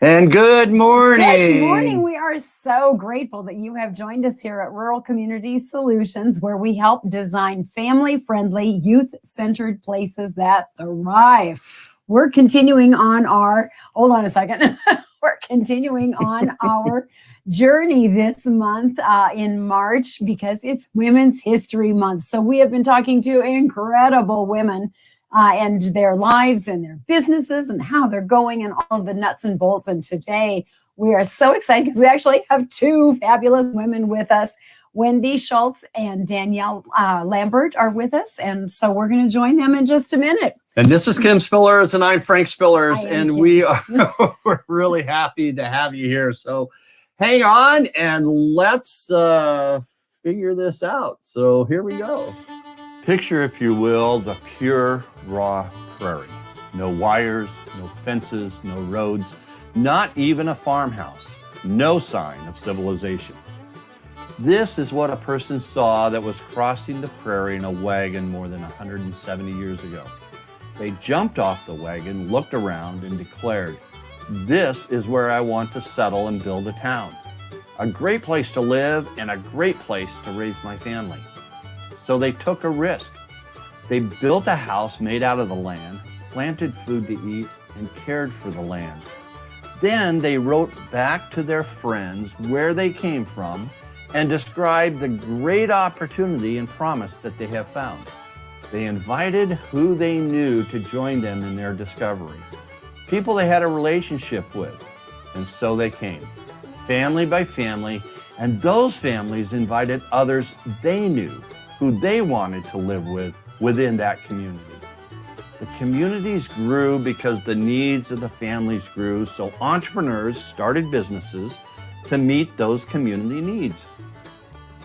And good morning. Good morning. We are so grateful that you have joined us here at Rural Community Solutions, where we help design family-friendly, youth-centered places that thrive. We're continuing on our, hold on a second. We're continuing on our journey this month in March because it's Women's History Month. So we have been talking to incredible women and their lives and their businesses and how they're going and all of the nuts and bolts. And today we are so excited because we actually have two fabulous women with us. Wendy Schultz and Danielle Lambert are with us. And so we're going to join them in just a minute. And this is Kim Spillers and I'm Frank Spillers. And Kim. We are we're really happy to have you here. So hang on and let's figure this out. So here we go. Picture, if you will, the pure, raw prairie. No wires, no fences, no roads, not even a farmhouse. No sign of civilization. This is what a person saw that was crossing the prairie in a wagon more than 170 years ago. They jumped off the wagon, looked around, and declared, "This is where I want to settle and build a town. A great place to live and a great place to raise my family." So they took a risk. They built a house made out of the land, planted food to eat, and cared for the land. Then they wrote back to their friends where they came from and described the great opportunity and promise that they have found. They invited who they knew to join them in their discovery, people they had a relationship with, and so they came, family by family, and those families invited others they knew who they wanted to live with within that community. The communities grew because the needs of the families grew, so entrepreneurs started businesses to meet those community needs.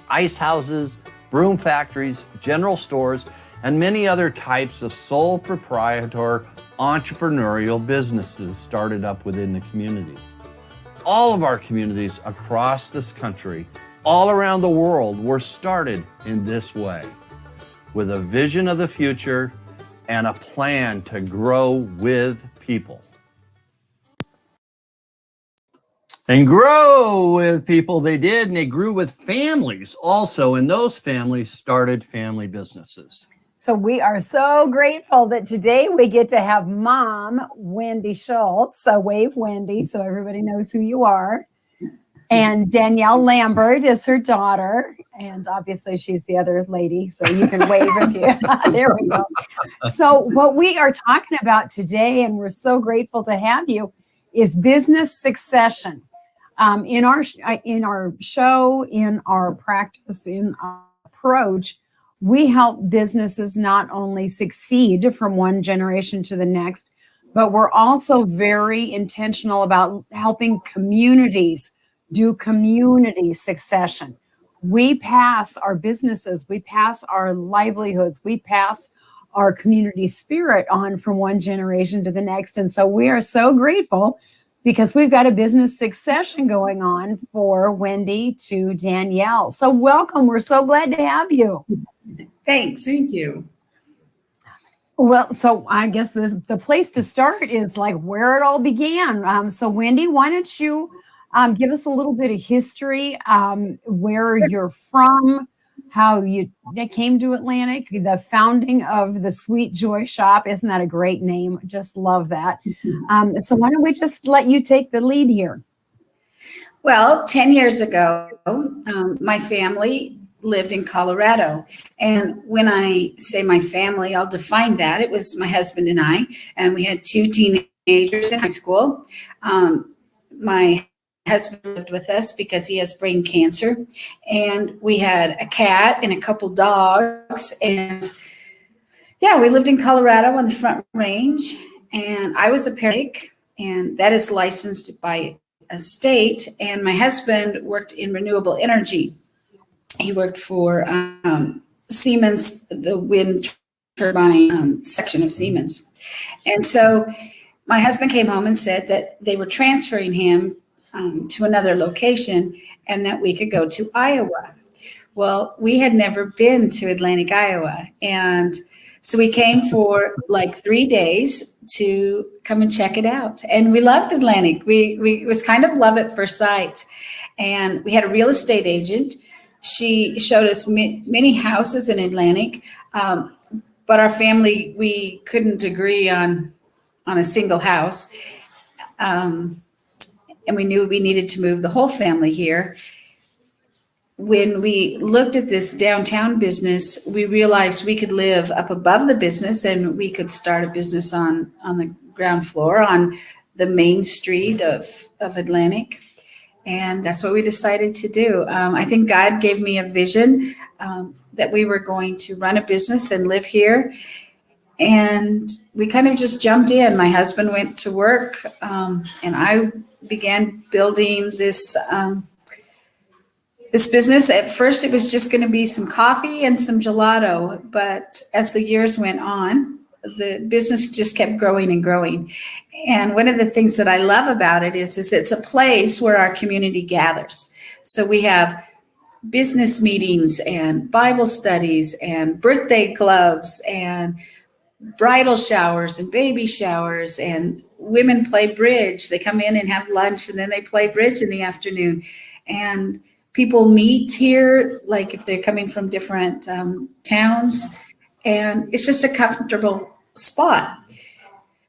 Ice houses, broom factories, general stores, and many other types of sole proprietor entrepreneurial businesses started up within the community. All of our communities across this country, all around the world, were started in this way, with a vision of the future and a plan to grow with people. And grow with people they did, and they grew with families also, and those families started family businesses. So we are so grateful that today we get to have Mom Wendy Schultz. So wave, Wendy, so everybody knows who you are. And Danielle Lambert is her daughter. And obviously she's the other lady, so you can wave if you, there we go. So what we are talking about today, and we're so grateful to have you, is business succession. In our show, in our practice, in our approach, we help businesses not only succeed from one generation to the next, but we're also very intentional about helping communities do community succession. We pass our businesses, we pass our livelihoods, we pass our community spirit on from one generation to the next. And so we are so grateful because we've got a business succession going on for Wendy to Danielle. So welcome. We're so glad to have you. Thanks. Thank you. Well, so I guess the place to start is like where it all began. So Wendy, why don't you give us a little bit of history, where you're from, how you came to Atlantic, the founding of the Sweet Joy Shoppe. Isn't that a great name? Just love that. So why don't we just let you take the lead here? Well, 10 years ago, my family lived in Colorado. And when I say my family, I'll define that. It was my husband and we had two teenagers in high school. My husband lived with us because he has brain cancer. And we had a cat and a couple dogs. And yeah, we lived in Colorado on the Front Range. And I was a paramedic, and that is licensed by a state. And my husband worked in renewable energy. He worked for Siemens, the wind turbine section of Siemens. And so my husband came home and said that they were transferring him to another location and that we could go to Iowa. Well, we had never been to Atlantic, Iowa. And So we came for like 3 days to come and check it out. And we loved Atlantic. We was kind of love at first sight. And we had a real estate agent. She showed us many houses in Atlantic. But our family, we couldn't agree on a single house. And we knew we needed to move the whole family here. When we looked at this downtown business, we realized we could live up above the business and we could start a business on the ground floor on the main street of Atlantic. And that's what we decided to do. I think God gave me a vision that we were going to run a business and live here. And we kind of just jumped in. My husband went to work and I began building this business. At first, it was just going to be some coffee and some gelato. But as the years went on, the business just kept growing and growing. And one of the things that I love about it is it's a place where our community gathers. So we have business meetings and Bible studies and birthday clubs and bridal showers and baby showers, and women play bridge. They come in and have lunch and then they play bridge in the afternoon. And people meet here, like if they're coming from different towns, and it's just a comfortable spot.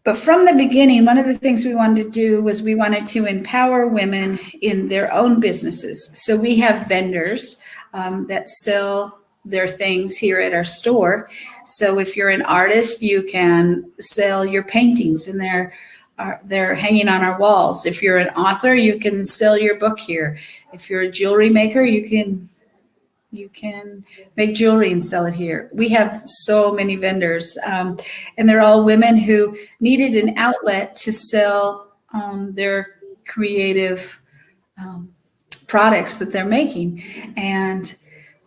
But from the beginning, one of the things we wanted to do was we wanted to empower women in their own businesses. So we have vendors that sell their things here at our store. So if you're an artist, you can sell your paintings, and they're hanging on our walls. If you're an author, you can sell your book here. If you're a jewelry maker, you can make jewelry and sell it here. We have so many vendors, and they're all women who needed an outlet to sell their creative products that they're making. And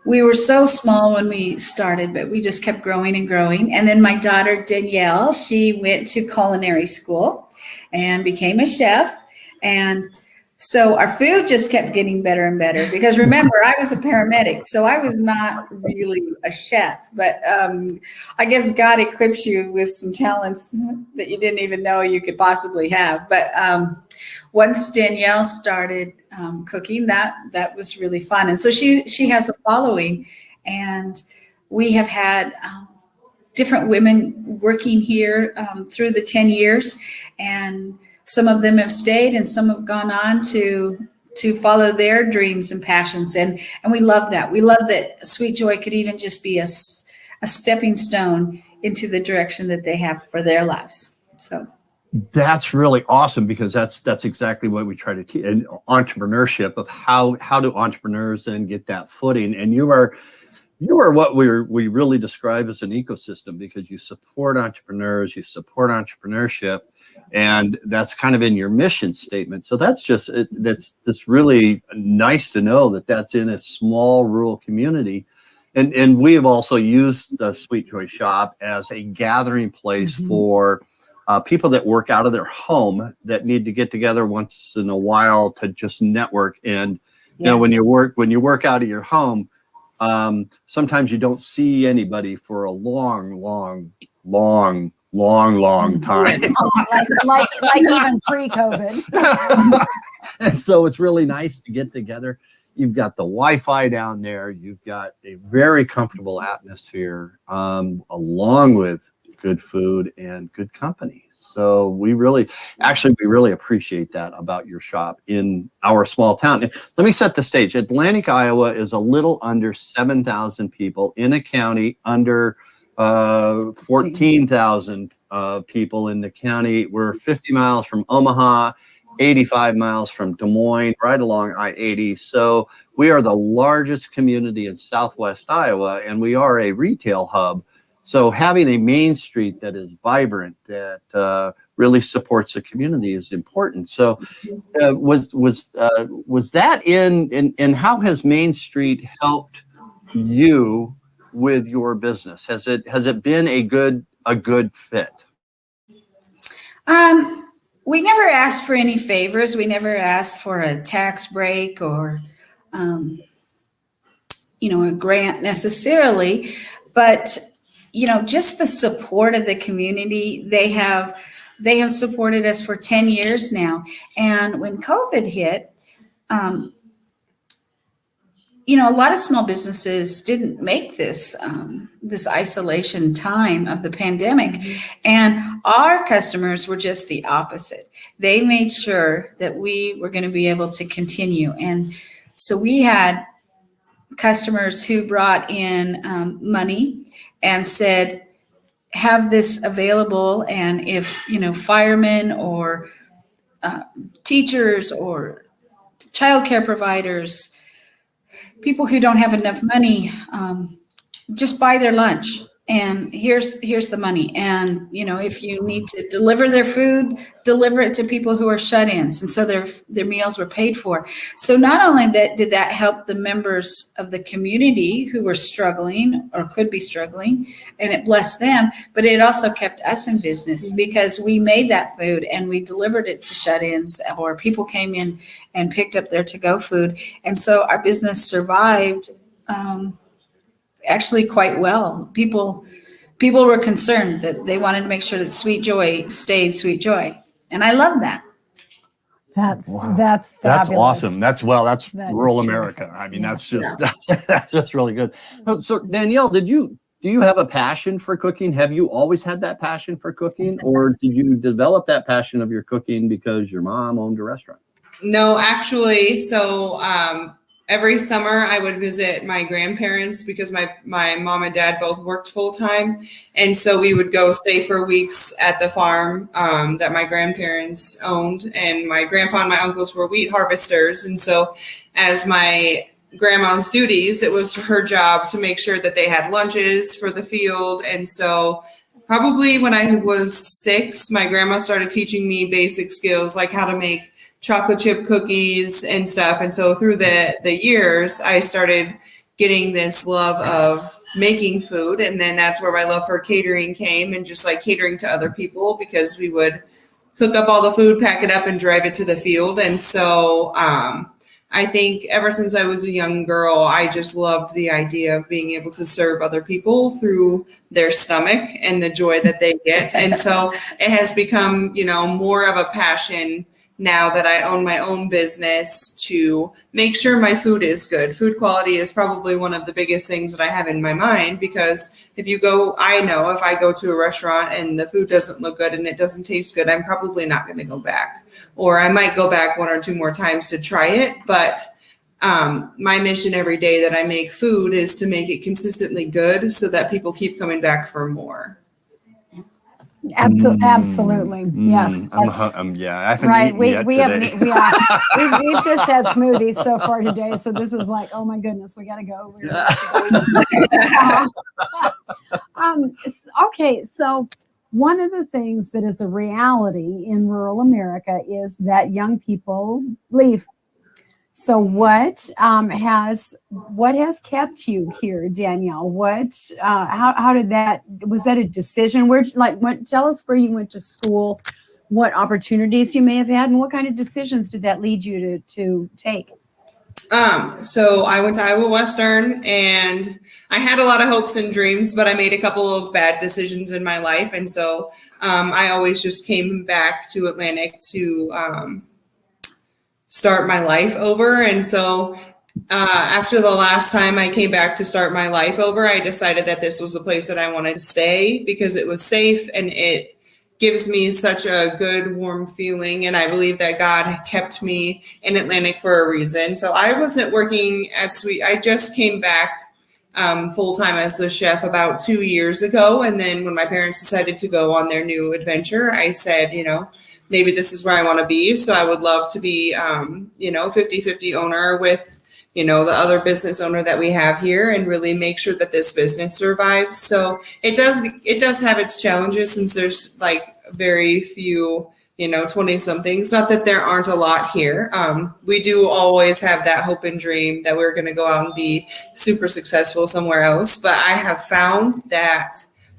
we were so small when we started, but we just kept growing and growing. And then my daughter, Danielle, she went to culinary school and became a chef. And so our food just kept getting better and better, because remember, I was a paramedic, so I was not really a chef, but I guess God equips you with some talents that you didn't even know you could possibly have. But once Danielle started cooking, that was really fun. And so she has a following, and we have had different women working here through the 10 years, and some of them have stayed and some have gone on to follow their dreams and passions. And we love that. We love that Sweet Joy could even just be a stepping stone into the direction that they have for their lives. So that's really awesome, because that's exactly what we try to teach in entrepreneurship, of how do entrepreneurs then get that footing. And you are what we really describe as an ecosystem, because you support entrepreneurs, you support entrepreneurship, and that's kind of in your mission statement. So that's really nice to know that that's in a small rural community. And we have also used the Sweet Joy Shop as a gathering place for people that work out of their home that need to get together once in a while to just network. And you know, when you work out of your home, sometimes you don't see anybody for a long time. like even pre-COVID. And so it's really nice to get together. You've got the Wi-Fi down there. You've got a very comfortable atmosphere, along with good food and good company. So we really appreciate that about your shop in our small town. Let me set the stage. Atlantic, Iowa is a little under 7,000 people in a county under 14,000 people in the county. We're 50 miles from Omaha, 85 miles from Des Moines, right along I-80. So we are the largest community in Southwest Iowa, and we are a retail hub. So having a main street that is vibrant, that really supports the community, is important. So was that in how has Main Street helped you with your business? Has it been a good fit? We never asked for any favors. We never asked for a tax break or a grant necessarily, but just the support of the community. They have supported us for 10 years now. And when COVID hit, a lot of small businesses didn't make this isolation time of the pandemic. And our customers were just the opposite. They made sure that we were going to be able to continue. And so we had customers who brought in money and said, have this available. And if, firemen or teachers or childcare providers, people who don't have enough money, just buy their lunch and here's the money. And, if you need to deliver their food, deliver it to people who are shut-ins. And so their meals were paid for. So not only did that help the members of the community who were struggling or could be struggling, and it blessed them, but it also kept us in business because we made that food and we delivered it to shut-ins, or people came in and picked up their to-go food. And so our business survived actually quite well. People were concerned that they wanted to make sure that Sweet Joy stayed Sweet Joy. And I love that. That's That's fabulous. awesome. That's That rural is America. I mean, Yes. that's just that's just really good. So Danielle, do you have a passion for cooking? Have you always had that passion for cooking, or did you develop that passion of your cooking because your mom owned a restaurant? No, actually, so every summer I would visit my grandparents because my mom and dad both worked full time. And so we would go stay for weeks at the farm that my grandparents owned. And my grandpa and my uncles were wheat harvesters. And so as my grandma's duties, it was her job to make sure that they had lunches for the field. And so probably when I was 6, my grandma started teaching me basic skills like how to make chocolate chip cookies and stuff. And so through the years, I started getting this love of making food. And then that's where my love for catering came, and just like catering to other people, because we would cook up all the food, pack it up, and drive it to the field. And so I think ever since I was a young girl, I just loved the idea of being able to serve other people through their stomach and the joy that they get. And so it has become, more of a passion now that I own my own business to make sure my food is good. Food quality is probably one of the biggest things that I have in my mind, because I know if I go to a restaurant and the food doesn't look good and it doesn't taste good, I'm probably not going to go back, or I might go back 1 or 2 more times to try it. But my mission every day that I make food is to make it consistently good so that people keep coming back for more. Absolutely. Yes. Yeah, I haven't Right. eaten We yet haven't. today. We've just had smoothies so far today. So this is like, oh my goodness, we got to go. Okay. So one of the things that is a reality in rural America is that young people leave. So what has kept you here, Danielle? How did that, was that a decision? Tell us where you went to school, what opportunities you may have had, and what kind of decisions did that lead you to take? So I went to Iowa Western, and I had a lot of hopes and dreams, but I made a couple of bad decisions in my life. And so I always just came back to Atlantic to start my life over. And so after the last time I came back to start my life over, I decided that this was the place that I wanted to stay because it was safe and it gives me such a good, warm feeling. And I believe that God kept me in Atlantic for a reason. So I wasn't working at Sweet. I just came back full-time as a chef about 2 years ago. And then when my parents decided to go on their new adventure, I said, maybe this is where I want to be. So I would love to be, 50-50 owner with, the other business owner that we have here, and really make sure that this business survives. So it does have its challenges, since there's like very few, 20 somethings, not that there aren't a lot here. We do always have that hope and dream that we're going to go out and be super successful somewhere else. But I have found that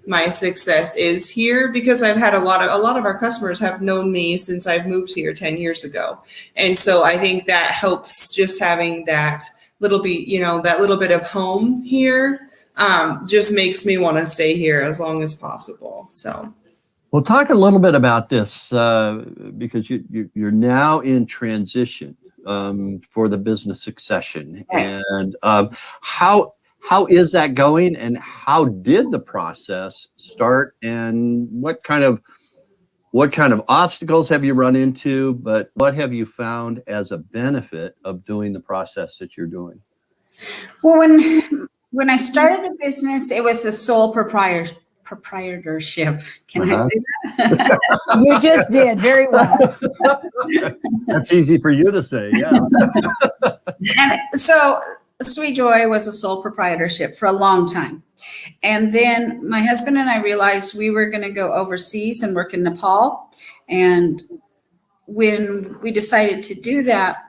my success is here because I've had a lot of our customers have known me since I've moved here 10 years ago. And so I think that helps, just having that little bit of home here. just makes me want to stay here as long as possible. So. Well, talk a little bit about this because you're now in transition for the business succession, Right. and how is that going, and how did the process start, and what kind of obstacles have you run into, but what have you found as a benefit of doing the process that you're doing? Well, when I started the business, it was a sole proprietorship. Can I say that? You just did very well. That's easy for you to say, yeah. And so Sweet Joy was a sole proprietorship for a long time. And then my husband and I realized we were going to go overseas and work in Nepal. And when we decided to do that,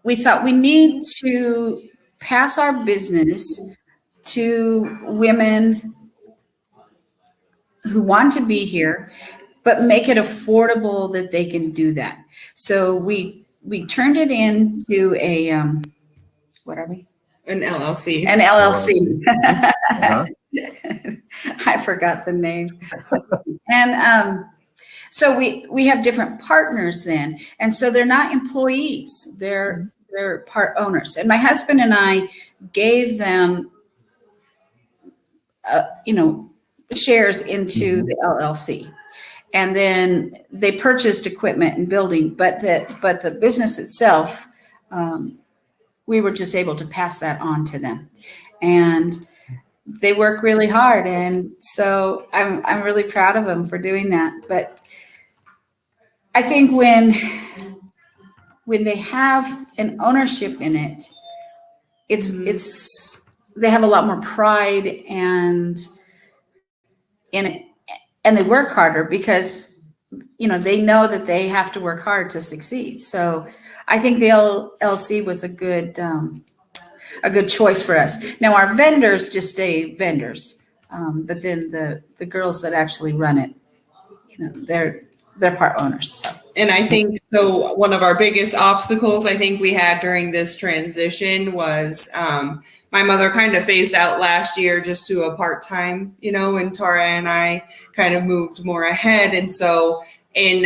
we thought we need to pass our business to women who want to be here, but make it affordable that they can do that. So we turned it into a what are we? An LLC. An LLC. Uh-huh. I forgot the name. And so we have different partners then, and so they're not employees; they're part owners. And my husband and I gave them, shares into the LLC, and then they purchased equipment and building. But the business itself, we were just able to pass that on to them, and they work really hard. And so I'm really proud of them for doing that. But I think when they have an ownership in it, it's they have a lot more pride and in it, and they work harder because they know that they have to work hard to succeed. So I think the LLC was a good choice for us. Now our vendors just stay vendors, but then the girls that actually run it, they're part owners. So. And I think so. One of our biggest obstacles I think we had during this transition was my mother kind of phased out last year just to a part-time, and Tara and I kind of moved more ahead. And so in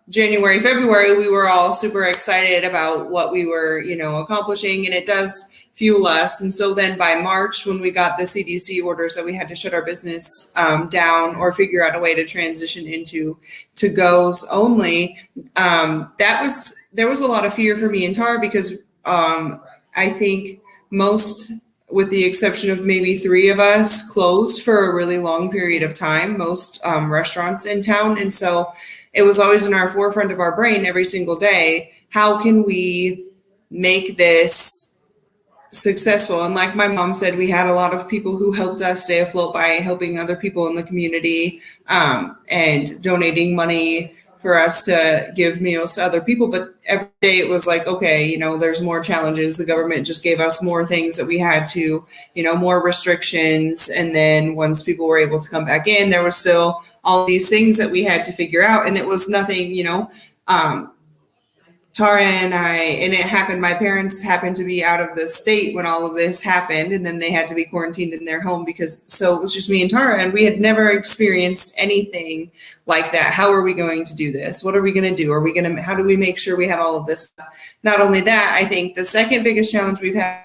January, February, we were all super excited about what we were, accomplishing, and it does fuel us. And so then by March, when we got the CDC orders that we had to shut our business down or figure out a way to transition into to-goes only, there was a lot of fear for me and Tara because I think most, with the exception of maybe 3 of us, closed for a really long period of time, most restaurants in town. And so it was always in our forefront of our brain every single day, how can we make this successful? And like my mom said, we had a lot of people who helped us stay afloat by helping other people in the community and donating money for us to give meals to other people. But every day it was like, okay, there's more challenges. The government just gave us more things that we had to, more restrictions. And then once people were able to come back in, there was still all these things that we had to figure out. And it was nothing, Tara and I, and it happened, my parents happened to be out of the state when all of this happened, and then they had to be quarantined in their home so it was just me and Tara, and we had never experienced anything like that. How are we going to do this? What are we going to do? How do we make sure we have all of this stuff? Not only that, I think the second biggest challenge we've had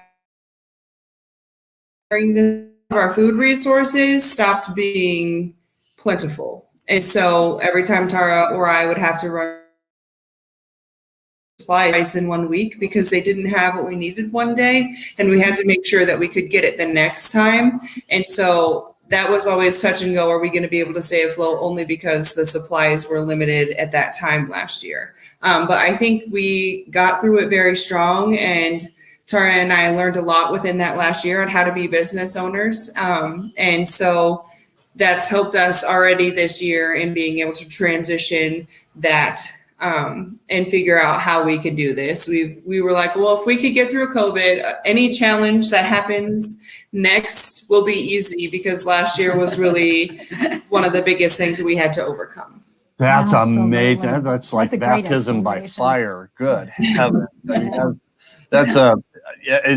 during our food resources stopped being plentiful. And so every time Tara or I would have to run supplies in 1 week because they didn't have what we needed one day, and we had to make sure that we could get it the next time. And so that was always touch and go. Are we going to be able to stay afloat? Only because the supplies were limited at that time last year. But I think we got through it very strong, and Tara and I learned a lot within that last year on how to be business owners. And so that's helped us already this year in being able to transition that and figure out how we could do this. We were like, well, if we could get through COVID, any challenge that happens next will be easy, because last year was really one of the biggest things that we had to overcome. That's Absolutely. amazing. That's like That's a great baptism by explanation. fire. Good heavens. I mean, that's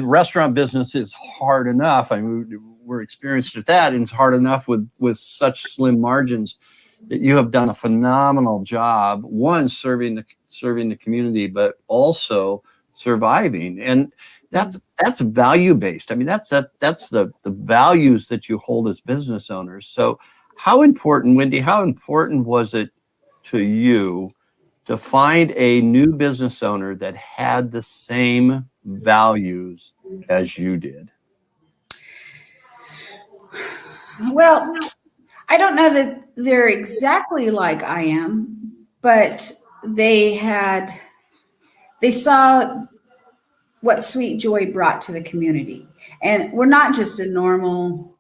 restaurant business is hard enough. I mean, we're experienced at that, and it's hard enough with such slim margins. That you have done a phenomenal job. One, serving the community, but also surviving, and that's value based. I mean, that's the values that you hold as business owners. So, how important, Wendy? How important was it to you to find a new business owner that had the same values as you did? Well, I don't know that they're exactly like I am, but they saw what Sweet Joy brought to the community. And we're not just a normal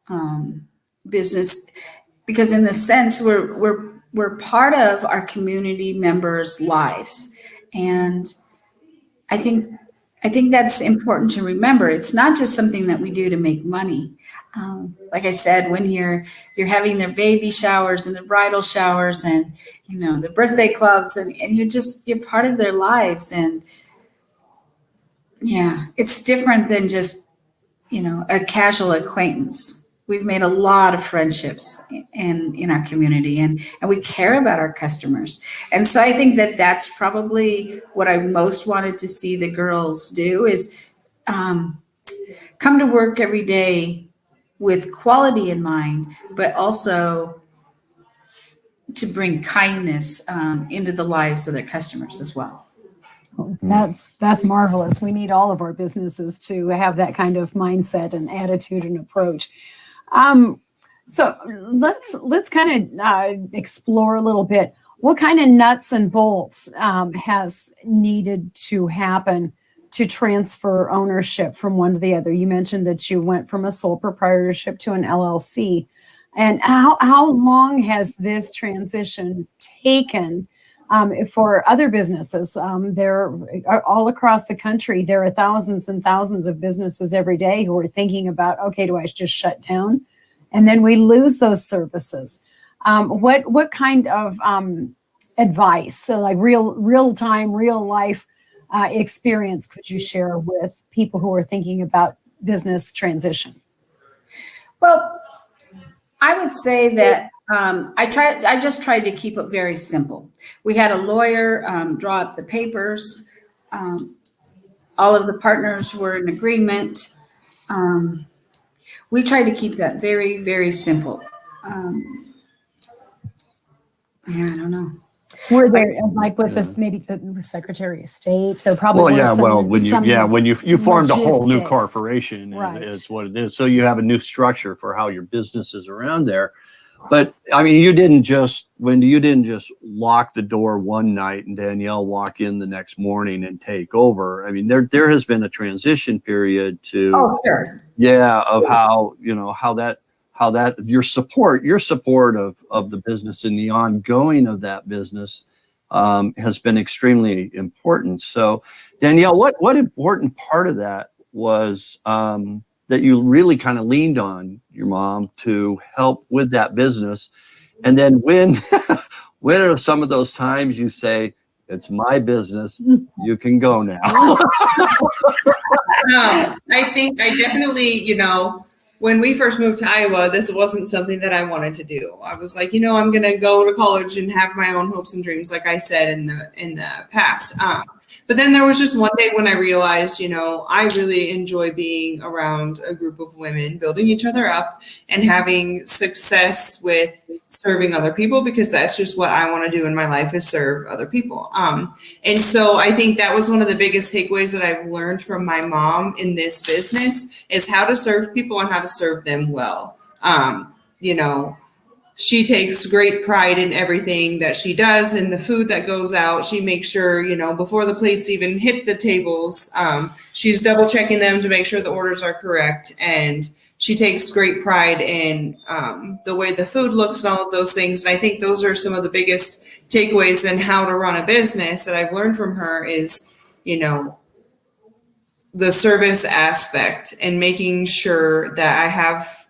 business, because in the sense we're part of our community members' lives. And I think that's important to remember. It's not just something that we do to make money. Like I said, when you're having their baby showers and the bridal showers and, the birthday clubs, and you're part of their lives. And yeah, it's different than just, a casual acquaintance. We've made a lot of friendships in our community, and we care about our customers. And so I think that that's probably what I most wanted to see the girls do is come to work every day with quality in mind, but also to bring kindness into the lives of their customers as well. That's marvelous. We need all of our businesses to have that kind of mindset and attitude and approach. So let's kind of explore a little bit. What kind of nuts and bolts has needed to happen to transfer ownership from one to the other? You mentioned that you went from a sole proprietorship to an LLC. And how long has this transition taken for other businesses? There are all across the country. There are thousands and thousands of businesses every day who are thinking about, okay, do I just shut down? And then we lose those services. What kind of advice, so like real time, real life experience could you share with people who are thinking about business transition? Well, I would say that I just tried to keep it very simple. We had a lawyer draw up the papers. All of the partners were in agreement. We tried to keep that very, very simple. Yeah, I don't know. Were there, like with this, maybe the Secretary of State? So probably. Well, yeah. Well, when you formed a whole new logistics. corporation, Right. is what it is. So you have a new structure for how your business is around there. But I mean, you didn't just lock the door one night and Danielle walk in the next morning and take over. I mean, there has been a transition period to, of how that your support of the business and the ongoing of that business has been extremely important. So Danielle, what important part of that was that you really kind of leaned on your mom to help with that business? And then when are some of those times you say, it's my business, you can go now? I think I definitely, when we first moved to Iowa, this wasn't something that I wanted to do. I was like, I'm going to go to college and have my own hopes and dreams, like I said in the past. But then there was just one day when I realized, I really enjoy being around a group of women, building each other up and having success with serving other people, because that's just what I want to do in my life, is serve other people. And so I think that was one of the biggest takeaways that I've learned from my mom in this business, is how to serve people and how to serve them well. She takes great pride in everything that she does, and the food that goes out. She makes sure, before the plates even hit the tables, she's double checking them to make sure the orders are correct. And she takes great pride in the way the food looks and all of those things. And I think those are some of the biggest takeaways in how to run a business that I've learned from her is, the service aspect and making sure that I have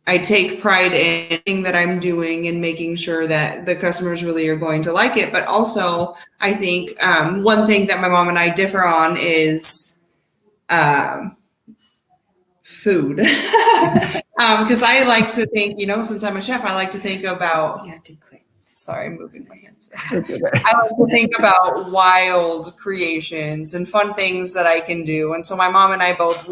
I take pride in everything that I'm doing and making sure that the customers really are going to like it. But also, I think one thing that my mom and I differ on is food. Because I like to think, since I'm a chef, I like to think about. Yeah, too quick. Sorry, I'm moving my hands. I like to think about wild creations and fun things that I can do. And so my mom and I both,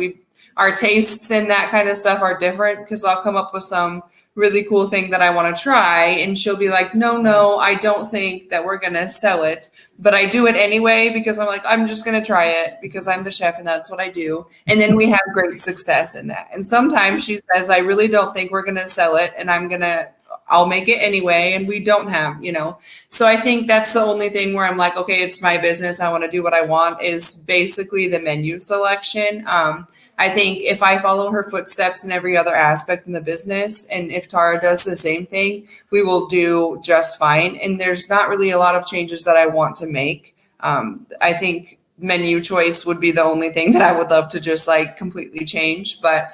our tastes and that kind of stuff are different, because I'll come up with some really cool thing that I want to try, and she'll be like, no, I don't think that we're going to sell it, but I do it anyway because I'm like, I'm just going to try it because I'm the chef and that's what I do. And then we have great success in that. And sometimes she says, I really don't think we're going to sell it, and I'll make it anyway. And we don't have, so I think that's the only thing where I'm like, okay, it's my business, I want to do what I want, is basically the menu selection. I think if I follow her footsteps in every other aspect in the business, and if Tara does the same thing, we will do just fine. And there's not really a lot of changes that I want to make. I think menu choice would be the only thing that I would love to just like completely change. But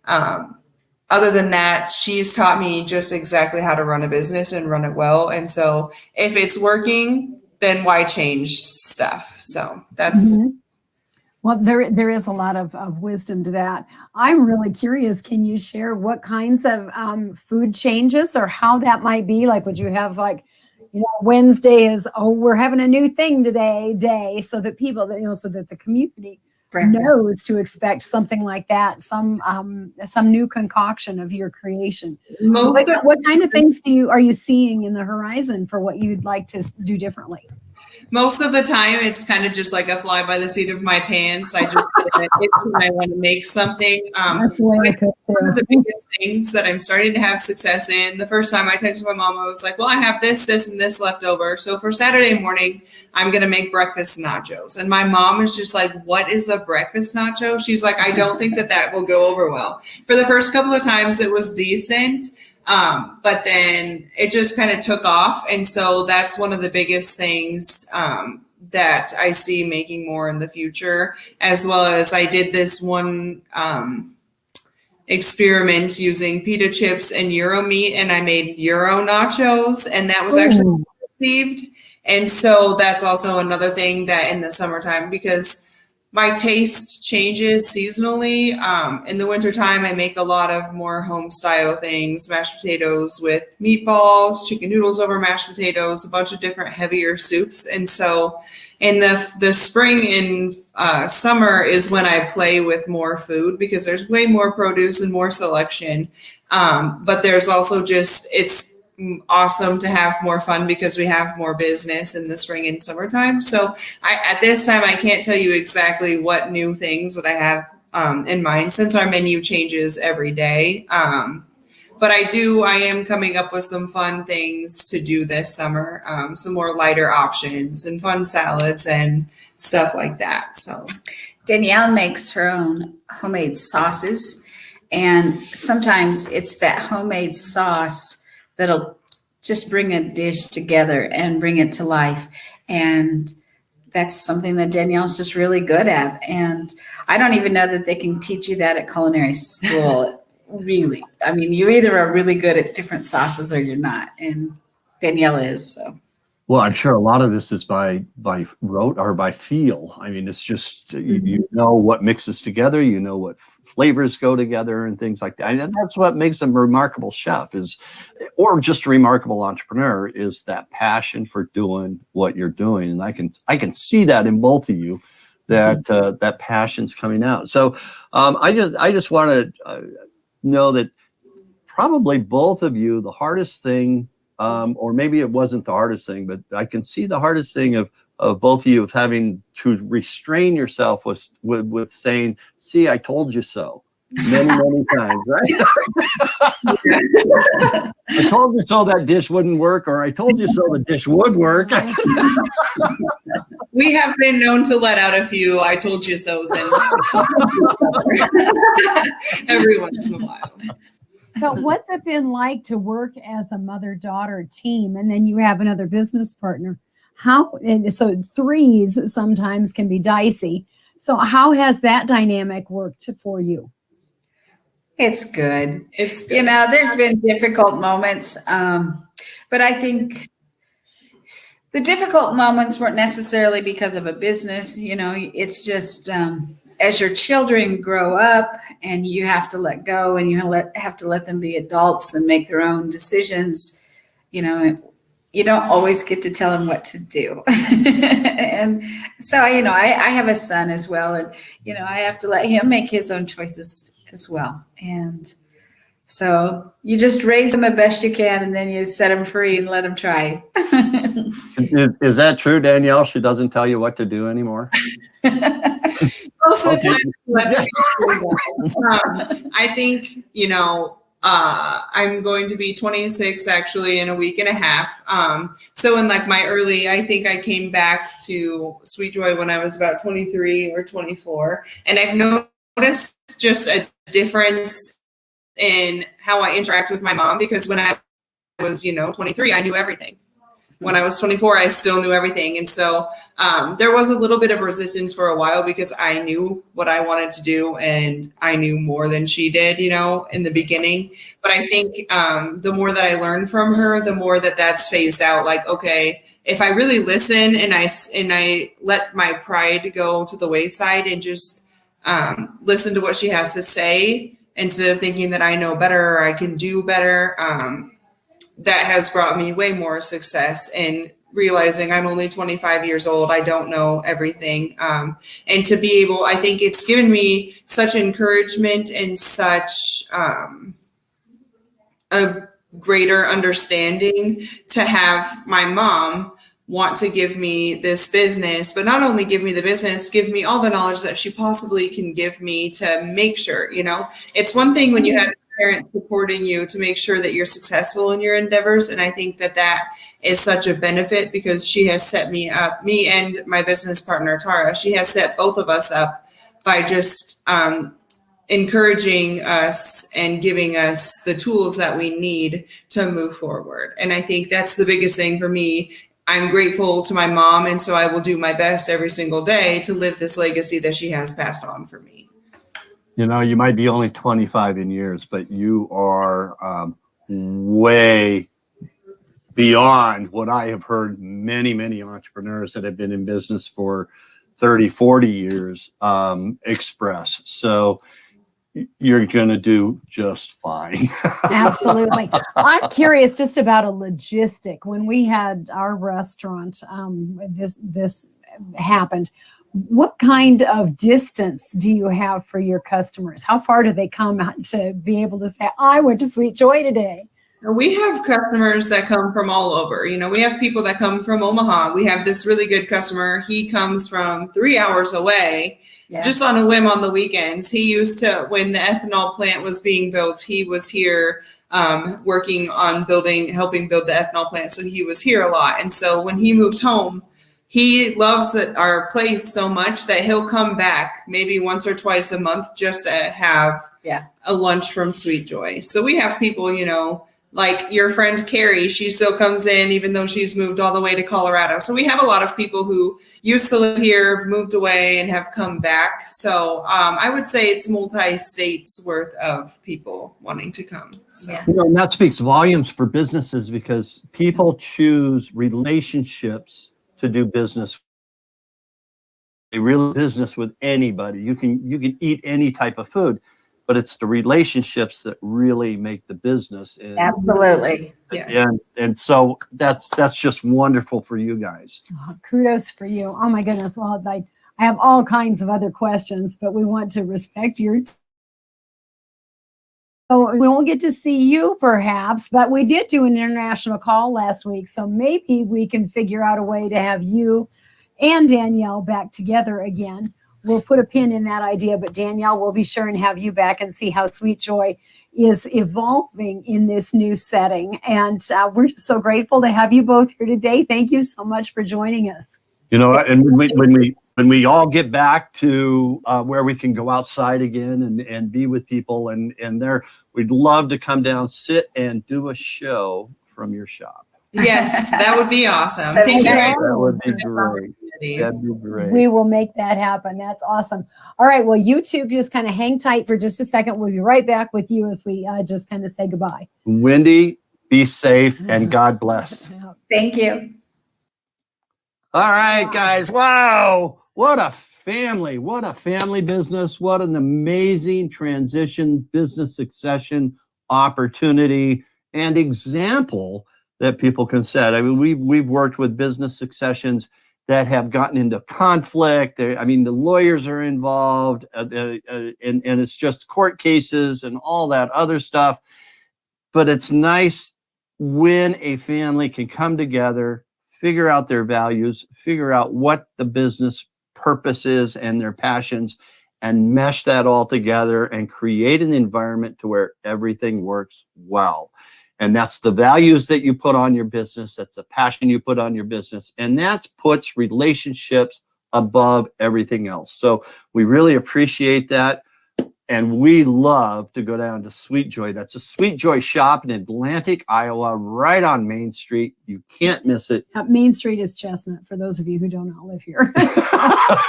other than that, she's taught me just exactly how to run a business and run it well. And so if it's working, then why change stuff? So that's... Mm-hmm. Well, there is a lot of wisdom to that. I'm really curious. Can you share what kinds of food changes or how that might be? Like, would you have Wednesday is, we're having a new thing today, so that people, so that the community knows to expect something like that, some new concoction of your creation. What kind of things are you seeing in the horizon for what you'd like to do differently? Most of the time, it's kind of just like a fly by the seat of my pants. I just I want to make something. One of the biggest things that I'm starting to have success in. The first time I texted my mom, I was like, well, I have this, and this left over. So for Saturday morning, I'm going to make breakfast nachos. And my mom is just like, what is a breakfast nacho? She's like, I don't think that will go over well. For the first couple of times, it was decent. But then it just kind of took off. And so that's one of the biggest things that I see making more in the future, as well as I did this one experiment using pita chips and Euro meat, and I made Euro nachos, and that was actually received. And so that's also another thing that in the summertime, because my taste changes seasonally. In the wintertime, I make a lot of more home style things, mashed potatoes with meatballs, chicken noodles over mashed potatoes, a bunch of different heavier soups. And so in the spring and summer is when I play with more food, because there's way more produce and more selection. But there's also it's awesome to have more fun because we have more business in the spring and summertime. So at this time, I can't tell you exactly what new things that I have in mind, since our menu changes every day. But I am coming up with some fun things to do this summer, some more lighter options and fun salads and stuff like that. So Danielle makes her own homemade sauces, and sometimes it's that homemade sauce that'll just bring a dish together and bring it to life. And that's something that Danielle's just really good at. And I don't even know that they can teach you that at culinary school. Really. I mean, you either are really good at different sauces or you're not. And Danielle is, so. Well, I'm sure a lot of this is by rote or by feel. I mean, it's just, you know what mixes together, you know what flavors go together and things like that. And that's what makes a remarkable chef or just a remarkable entrepreneur, is that passion for doing what you're doing. And I can see that in both of you, that passion's coming out. So I just want to know that probably both of you, the hardest thing, or maybe it wasn't the hardest thing, but I can see the hardest thing of both of you of having to restrain yourself with saying, see, I told you so, many times, right? I told you so that dish wouldn't work, or I told you so the dish would work. We have been known to let out a few I told you so's every once in a while. So what's it been like to work as a mother-daughter team, and then you have another business partner? So threes sometimes can be dicey. So how has that dynamic worked for you? It's good. It's good. You know, there's been difficult moments, but I think the difficult moments weren't necessarily because of a business. You know, it's just as your children grow up and you have to let go and you have to let them be adults and make their own decisions, you know, you don't always get to tell them what to do. And so, you know, I have a son as well. And, you know, I have to let him make his own choices as well. And so you just raise them the best you can, and then you set them free and let them try. Is that true, Danielle? She doesn't tell you what to do anymore? Most of the time, let's be true. I think, you know, I'm going to be 26 actually in a week and a half. So in like my early, I think I came back to Sweet Joy when I was about 23 or 24. And I've noticed just a difference in how I interact with my mom, because when I was, you know, 23, I knew everything. When I was 24, I still knew everything. And so there was a little bit of resistance for a while because I knew what I wanted to do and I knew more than she did, you know, in the beginning. But I think the more that I learned from her, the more that that's phased out. Like, okay, if I really listen and I let my pride go to the wayside and just listen to what she has to say, instead of thinking that I know better or I can do better, that has brought me way more success in realizing I'm only 25 years old. I don't know everything. And to be able, I think it's given me such encouragement and such a greater understanding to have my mom want to give me this business, but not only give me the business, give me all the knowledge that she possibly can give me to make sure, you know, it's one thing when you have parents supporting you to make sure that you're successful in your endeavors. And I think that that is such a benefit because she has set me up, me and my business partner, Tara, she has set both of us up by just encouraging us and giving us the tools that we need to move forward. And I think that's the biggest thing for me. I'm grateful to my mom, and so I will do my best every single day to live this legacy that she has passed on for me. You know, you might be only 25 in years, but you are way beyond what I have heard many, many entrepreneurs that have been in business for 30, 40 years express. So you're going to do just fine. Absolutely. I'm curious just about a logistic. When we had our restaurant, this happened. What kind of distance do you have for your customers? How far do they come out to be able to say, I went to Sweet Joy today? We have customers that come from all over. You know, we have people that come from Omaha. We have this really good customer. He comes from 3 hours away. Yeah. Just on a whim on the weekends. He used to, when the ethanol plant was being built, he was here working on helping build the ethanol plant. So he was here a lot. And so when he moved home, he loves our place so much that he'll come back maybe once or twice a month just to have a lunch from Sweet Joy. So we have people, you know, like your friend Carrie, she still comes in even though she's moved all the way to Colorado. So we have a lot of people who used to live here, have moved away, and have come back. So I would say it's multi-states worth of people wanting to come. So. You know, and that speaks volumes for businesses because people choose relationships to do business. They really business with anybody. You can eat any type of food, but it's the relationships that really make the business. And, absolutely. Yes. And so that's just wonderful for you guys. Oh, kudos for you. Oh my goodness. Well, I have all kinds of other questions, but we want to respect your so we won't get to see you perhaps, but we did do an international call last week. So maybe we can figure out a way to have you and Danielle back together again. We'll put a pin in that idea, but Danielle, we'll be sure and have you back and see how Sweet Joy is evolving in this new setting. And we're just so grateful to have you both here today. Thank you so much for joining us. You know, and when we all get back to where we can go outside again and be with people and there, we'd love to come down, sit and do a show from your shop. Yes, that would be awesome. Thank you. That would be great. opportunity. That'd be great. We will make that happen. That's awesome. All right. Well, you two just kind of hang tight for just a second. We'll be right back with you as we just kind of say goodbye. Wendy, be safe and God bless. Thank you. All right, guys. Wow. What a family. What a family business. What an amazing transition, business succession opportunity and example that people can set. I mean, we've worked with business successions that have gotten into conflict. I mean, the lawyers are involved, and it's just court cases and all that other stuff. But it's nice when a family can come together, figure out their values, figure out what the business purpose is and their passions, and mesh that all together and create an environment to where everything works well. And that's the values that you put on your business. That's the passion you put on your business. And that puts relationships above everything else. So we really appreciate that. And we love to go down to Sweet Joy. That's a Sweet Joy shop in Atlantic, Iowa, right on Main Street. You can't miss it. Main Street is Chestnut, for those of you who do not live here. So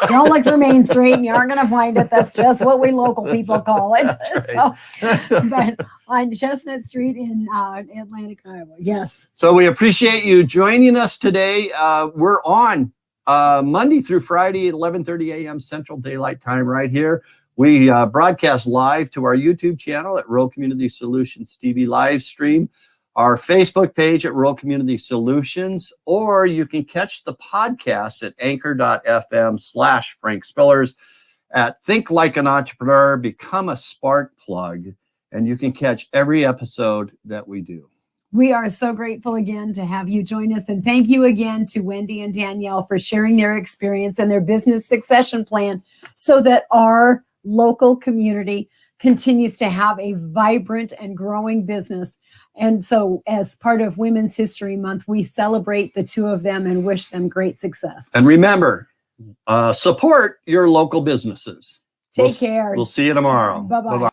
don't look for Main Street and you aren't going to find it. That's just what we local people call it. Right. So, but on Chestnut Street in Atlantic, Iowa. Yes. So we appreciate you joining us today. We're on Monday through Friday at 11:30 a.m. Central Daylight Time right here. We broadcast live to our YouTube channel at Rural Community Solutions TV live stream, our Facebook page at Rural Community Solutions, or you can catch the podcast at anchor.fm/Frank Spillers at Think Like an Entrepreneur, Become a Spark Plug, and you can catch every episode that we do. We are so grateful again to have you join us. And thank you again to Wendy and Danielle for sharing their experience and their business succession plan so that our local community continues to have a vibrant and growing business. And so as part of Women's History Month, we celebrate the two of them and wish them great success. And remember, support your local businesses. Take care. We'll see you tomorrow. Bye-bye. Bye-bye.